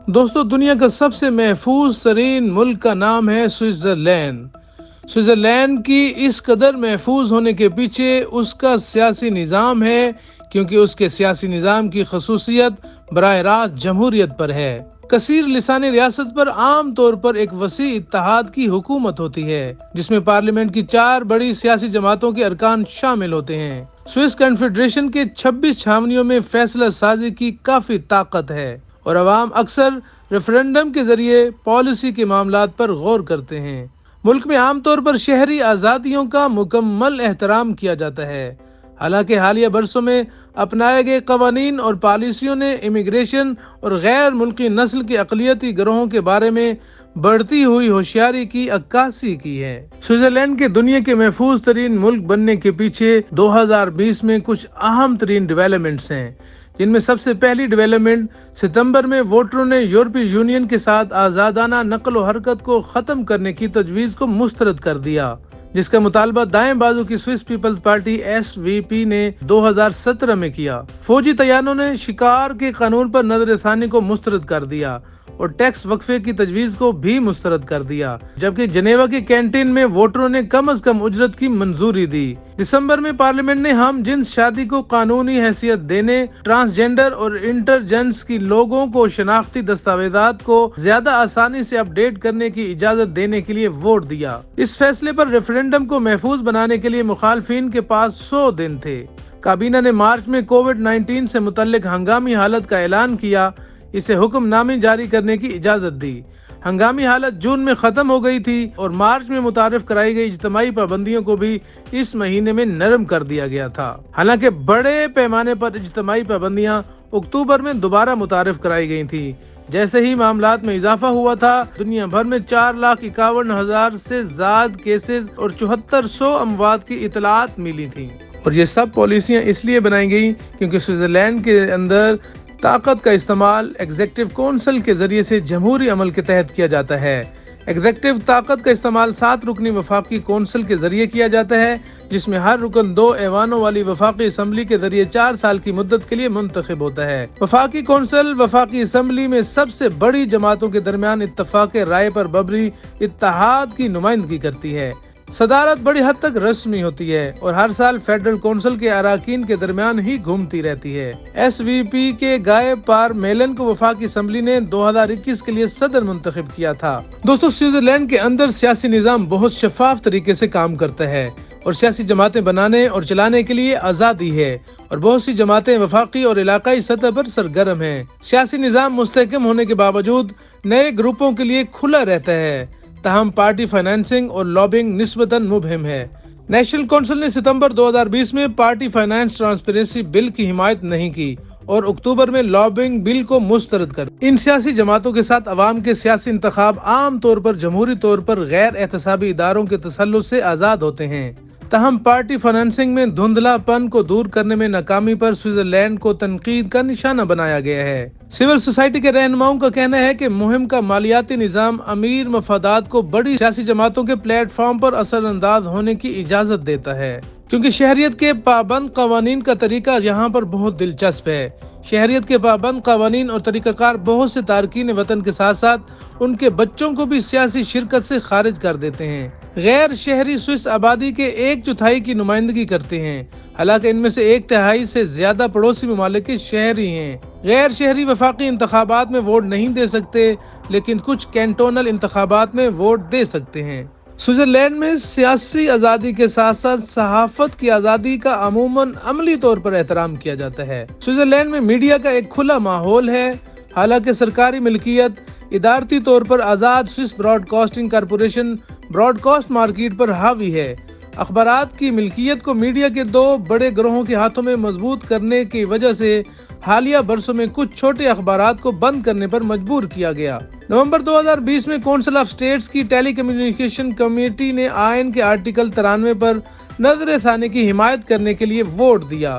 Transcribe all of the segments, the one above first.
دوستو، دنیا کا سب سے محفوظ ترین ملک کا نام ہے سوئٹزرلینڈ۔ سوئٹزرلینڈ کی اس قدر محفوظ ہونے کے پیچھے اس کا سیاسی نظام ہے، کیونکہ اس کے سیاسی نظام کی خصوصیت براہ راست جمہوریت پر ہے۔ کثیر لسانی ریاست پر عام طور پر ایک وسیع اتحاد کی حکومت ہوتی ہے، جس میں پارلیمنٹ کی 4 بڑی سیاسی جماعتوں کے ارکان شامل ہوتے ہیں۔ سوئس کنفیڈریشن کے 26 چھاونیوں میں فیصلہ سازی کی کافی طاقت ہے، اور عوام اکثر ریفرنڈم کے ذریعے پالیسی کے معاملات پر غور کرتے ہیں۔ ملک میں عام طور پر شہری آزادیوں کا مکمل احترام کیا جاتا ہے، حالانکہ حالیہ برسوں میں اپنائے گئے قوانین اور پالیسیوں نے امیگریشن اور غیر ملکی نسل کے اقلیتی گروہوں کے بارے میں بڑھتی ہوئی ہوشیاری کی عکاسی کی ہے۔ سوئٹزرلینڈ کے دنیا کے محفوظ ترین ملک بننے کے پیچھے 2020 میں کچھ اہم ترین ڈیولپمنٹس ہیں، جن میں سب سے پہلی ڈیولپمنٹ ستمبر میں ووٹروں نے یورپی یونین کے ساتھ آزادانہ نقل و حرکت کو ختم کرنے کی تجویز کو مسترد کر دیا، جس کا مطالبہ دائیں بازو کی سوئس پیپلز پارٹی SVP نے 2017 میں کیا۔ فوجی طیاروں نے شکار کے قانون پر نظر ثانی کو مسترد کر دیا اور ٹیکس وقفے کی تجویز کو بھی مسترد کر دیا، جبکہ جنیوا کی کینٹین میں ووٹروں نے کم از کم اجرت کی منظوری دی۔ دسمبر میں پارلیمنٹ نے ہم جنس شادی کو قانونی حیثیت دینے، ٹرانسجینڈر اور انٹر جنس کی لوگوں کو شناختی دستاویزات کو زیادہ آسانی سے اپ ڈیٹ کرنے کی اجازت دینے کے لیے ووٹ دیا۔ اس فیصلے پر ریفرنڈم کو محفوظ بنانے کے لیے مخالفین کے پاس 100 دن تھے۔ کابینہ نے مارچ میں کووڈ-19 سے متعلق ہنگامی حالت کا اعلان کیا، اسے حکم نامی جاری کرنے کی اجازت دی۔ ہنگامی حالت جون میں ختم ہو گئی تھی اور مارچ میں متعارف کرائی گئی اجتماعی پابندیوں کو بھی اس مہینے میں نرم کر دیا گیا تھا۔ حالانکہ بڑے پیمانے پر اجتماعی پابندیاں اکتوبر میں دوبارہ متعارف کرائی گئی تھیں۔ جیسے ہی معاملات میں اضافہ ہوا تھا، دنیا بھر میں 4,51,000 سے زائد کیسز اور 7400 اموات کی اطلاعات ملی تھیں۔ اور یہ سب پالیسیاں اس لیے بنائی گئیں کیونکہ سوئٹزرلینڈ کے اندر طاقت کا استعمال ایگزیکٹو کونسل کے ذریعے سے جمہوری عمل کے تحت کیا جاتا ہے۔ ایگزیکٹو طاقت کا استعمال 7 رکنی وفاقی کونسل کے ذریعے کیا جاتا ہے، جس میں ہر رکن 2 ایوانوں والی وفاقی اسمبلی کے ذریعے 4 سال کی مدت کے لیے منتخب ہوتا ہے۔ وفاقی کونسل وفاقی اسمبلی میں سب سے بڑی جماعتوں کے درمیان اتفاق رائے پر مبنی اتحاد کی نمائندگی کرتی ہے۔ صدارت بڑی حد تک رسمی ہوتی ہے اور ہر سال فیڈرل کونسل کے اراکین کے درمیان ہی گھومتی رہتی ہے۔ SVP کے گائے پار میلن کو وفاقی اسمبلی نے 2021 کے لیے صدر منتخب کیا تھا۔ دوستو، سوئٹزرلینڈ کے اندر سیاسی نظام بہت شفاف طریقے سے کام کرتا ہے اور سیاسی جماعتیں بنانے اور چلانے کے لیے آزادی ہے، اور بہت سی جماعتیں وفاقی اور علاقائی سطح پر سرگرم ہیں۔ سیاسی نظام مستحکم ہونے کے باوجود نئے گروپوں کے لیے کھلا رہتا ہے، تاہم پارٹی فائنانسنگ اور لابنگ نسبتاً مبہم ہے۔ نیشنل کونسل نے ستمبر 2020 میں پارٹی فائنانس ٹرانسپیرنسی بل کی حمایت نہیں کی اور اکتوبر میں لابنگ بل کو مسترد کر دیا۔ ان سیاسی جماعتوں کے ساتھ عوام کے سیاسی انتخاب عام طور پر جمہوری طور پر غیر احتسابی اداروں کے تسلط سے آزاد ہوتے ہیں۔ تاہم پارٹی فائنانسنگ میں دھندلا پن کو دور کرنے میں ناکامی پر سوئٹزرلینڈ کو تنقید کا نشانہ بنایا گیا ہے۔ سول سوسائٹی کے رہنماؤں کا کہنا ہے کہ مہم کا مالیاتی نظام امیر مفادات کو بڑی سیاسی جماعتوں کے پلیٹ فارم پر اثر انداز ہونے کی اجازت دیتا ہے، کیونکہ شہریت کے پابند قوانین کا طریقہ یہاں پر بہت دلچسپ ہے۔ شہریت کے پابند قوانین اور طریقہ کار بہت سے تارکین وطن کے ساتھ ساتھ ان کے بچوں کو بھی سیاسی شرکت سے خارج کر دیتے ہیں۔ غیر شہری سوئس آبادی کے 1/4 کی نمائندگی کرتے ہیں، حالانکہ ان میں سے 1/3 سے زیادہ پڑوسی ممالک کے شہری ہیں۔ غیر شہری وفاقی انتخابات میں ووٹ نہیں دے سکتے، لیکن کچھ کینٹونل انتخابات میں ووٹ دے سکتے ہیں۔ سوئٹزرلینڈ میں سیاسی آزادی کے ساتھ ساتھ صحافت کی آزادی کا عموماً عملی طور پر احترام کیا جاتا ہے۔ سوئٹزرلینڈ میں میڈیا کا ایک کھلا ماحول ہے، حالانکہ سرکاری ملکیت ادارتی طور پر آزاد Swiss broadcasting corporation broadcast market پر حاوی ہے۔ اخبارات کی ملکیت کو میڈیا کے 2 بڑے گروہوں کے ہاتھوں میں مضبوط کرنے کی وجہ سے حالیہ برسوں میں کچھ چھوٹے اخبارات کو بند کرنے پر مجبور کیا گیا۔ نومبر 2020 میں کونسل آف اسٹیٹس کی ٹیلی کمیونیکیشن کمیٹی نے آئین کے آرٹیکل 93 پر نظر ثانی کی حمایت کرنے کے لیے ووٹ دیا،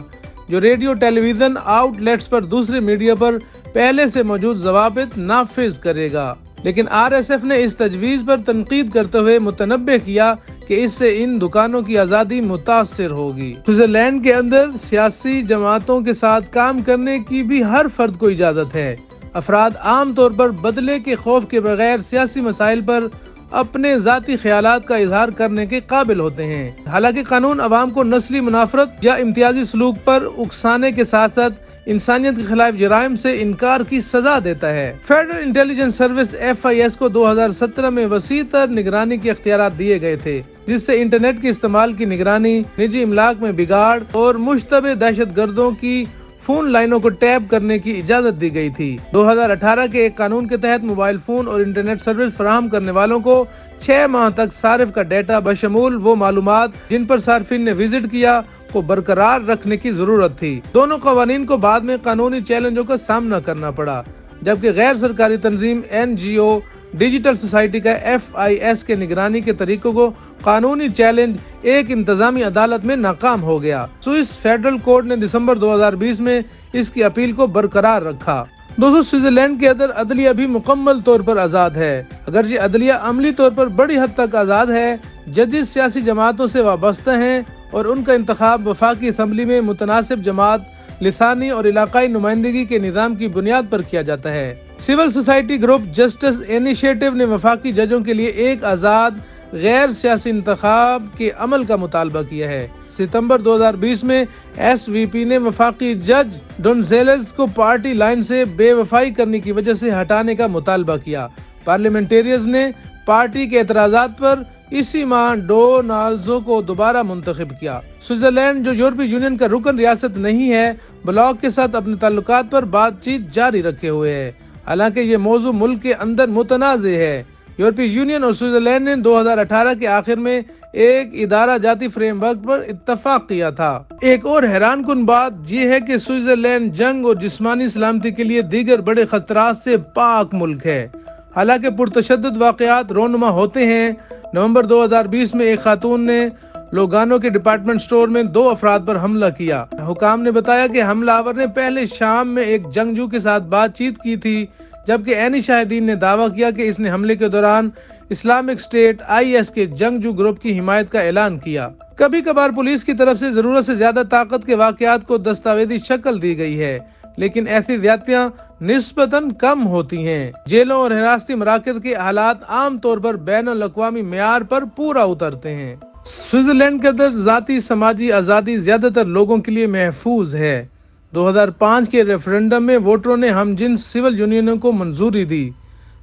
جو radio television outlets پر دوسرے میڈیا پر پہلے سے موجود ضوابط نافذ کرے گا۔ لیکن RSF نے اس تجویز پر تنقید کرتے ہوئے متنبہ کیا کہ اس سے ان دکانوں کی آزادی متاثر ہوگی۔ سوئٹزرلینڈ کے اندر سیاسی جماعتوں کے ساتھ کام کرنے کی بھی ہر فرد کو اجازت ہے۔ افراد عام طور پر بدلے کے خوف کے بغیر سیاسی مسائل پر اپنے ذاتی خیالات کا اظہار کرنے کے قابل ہوتے ہیں۔ حالانکہ قانون عوام کو نسلی منافرت یا امتیازی سلوک پر اکسانے کے ساتھ ساتھ انسانیت کے خلاف جرائم سے انکار کی سزا دیتا ہے۔ فیڈرل انٹیلیجنس سروس FIS کو 2017 میں وسیع تر نگرانی کے اختیارات دیے گئے تھے، جس سے انٹرنیٹ کے استعمال کی نگرانی، نجی املاک میں بگاڑ اور مشتبہ دہشت گردوں کی فون لائنوں کو ٹیپ کرنے کی اجازت دی گئی تھی۔ 2018 کے ایک قانون کے تحت موبائل فون اور انٹرنیٹ سروس فراہم کرنے والوں کو 6 ماہ تک صارف کا ڈیٹا بشمول وہ معلومات جن پر صارفین نے وزٹ کیا کو برقرار رکھنے کی ضرورت تھی۔ دونوں قوانین کو بعد میں قانونی چیلنجوں کا سامنا کرنا پڑا، جبکہ غیر سرکاری تنظیم NGO ڈیجیٹل سوسائٹی کا FIS کے نگرانی کے طریقوں کو قانونی چیلنج ایک انتظامی عدالت میں ناکام ہو گیا۔ سوئس فیڈرل کورٹ نے دسمبر 2020 میں اس کی اپیل کو برقرار رکھا۔ دوستو، سوئٹزرلینڈ کے اندر عدلیہ بھی مکمل طور پر آزاد ہے۔ اگرچہ عدلیہ عملی طور پر بڑی حد تک آزاد ہے، ججز سیاسی جماعتوں سے وابستہ ہیں اور ان کا انتخاب وفاقی اسمبلی میں متناسب جماعت، لسانی اور علاقائی نمائندگی کے نظام کی بنیاد پر کیا جاتا ہے۔ Civil society group justice initiative نے وفاقی ججوں کے لیے ایک آزاد غیر سیاسی انتخاب کے عمل کا مطالبہ کیا ہے۔ ستمبر 2020 میں SVP نے وفاقی جج ڈونزیلز کو پارٹی لائن سے بے وفائی کرنے کی وجہ سے ہٹانے کا مطالبہ کیا۔ پارلیمنٹیرینز نے پارٹی کے اعتراضات پر اسی ماہ ڈونالزو کو دوبارہ منتخب کیا۔ سوئٹزرلینڈ، جو یورپی یونین کا رکن ریاست نہیں ہے، بلاک کے ساتھ اپنے تعلقات پر بات چیت جاری رکھے ہوئے ہے، حالانکہ یہ موضوع ملک کے اندر متنازع ہے۔ یورپی یونین اور سوئٹزرلینڈ نے 2018 کے آخر میں ایک ادارہ جاتی فریم ورک پر اتفاق کیا تھا۔ ایک اور حیران کن بات یہ ہے کہ سوئٹزرلینڈ جنگ اور جسمانی سلامتی کے لیے دیگر بڑے خطرات سے پاک ملک ہے۔ حالانکہ پرتشدد واقعات رونما ہوتے ہیں۔ نومبر 2020 میں ایک خاتون نے لوگانو کے ڈپارٹمنٹ سٹور میں 2 افراد پر حملہ کیا۔ حکام نے بتایا کہ حملہ آور نے پہلے شام میں ایک جنگجو کے ساتھ بات چیت کی تھی، جبکہ عینی شاہدین نے دعویٰ کیا کہ اس نے حملے کے دوران اسلامک اسٹیٹ IS کے جنگجو گروپ کی حمایت کا اعلان کیا۔ کبھی کبھار پولیس کی طرف سے ضرورت سے زیادہ طاقت کے واقعات کو دستاویزی شکل دی گئی ہے، لیکن ایسی زیادتیاں نسبتاً کم ہوتی ہیں۔ جیلوں اور حراستی مراکز کے حالات عام طور پر بین الاقوامی معیار پر پورا اترتے ہیں۔ سوئٹزرلینڈ کے اندر ذاتی سماجی آزادی زیادہ تر لوگوں کے لیے محفوظ ہے۔ 2005 کے ریفرنڈم میں ووٹروں نے ہم جنس سول یونینوں کو منظوری دی۔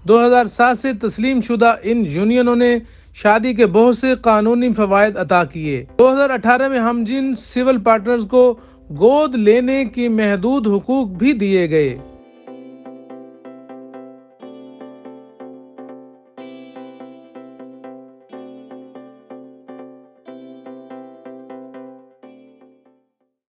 2007 سے تسلیم شدہ ان یونینوں نے شادی کے بہت سے قانونی فوائد عطا کیے۔ 2018 میں ہم جنس سول پارٹنرز کو گود لینے کی محدود حقوق بھی دیے گئے۔